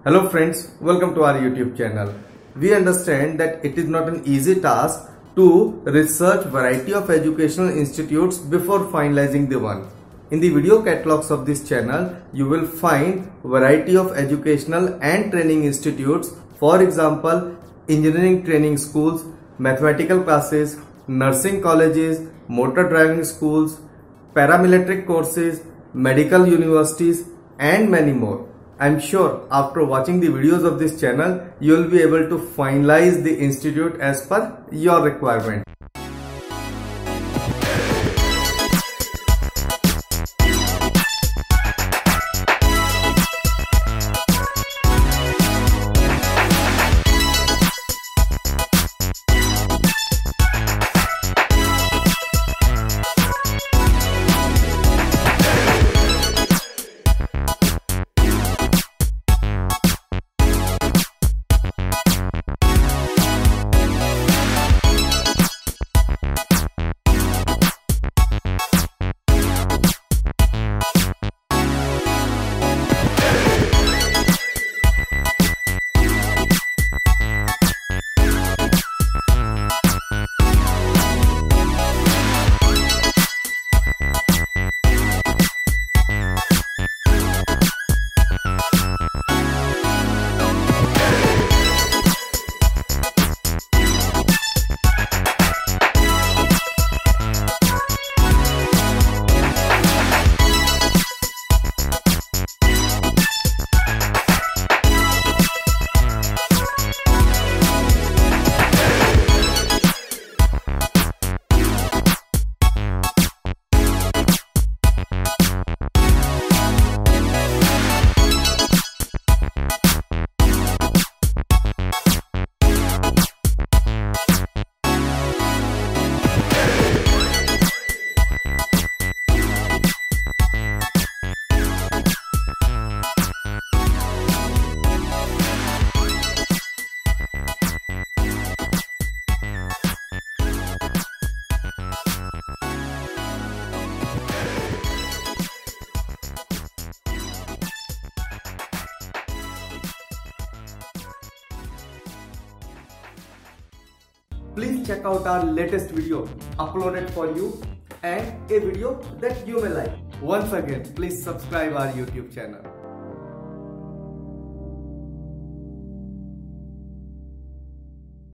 Hello friends, welcome to our YouTube channel. We understand that it is not an easy task to research variety of educational institutes before finalizing the one. In the video catalogs of this channel, you will find variety of educational and training institutes. For example, engineering training schools, mathematical classes, nursing colleges, motor driving schools, paramilitary courses, medical universities and many more. I am sure after watching the videos of this channel, you will be able to finalize the institute as per your requirement. Please check out our latest video uploaded for you and a video that you may like. Once again, please subscribe our YouTube channel.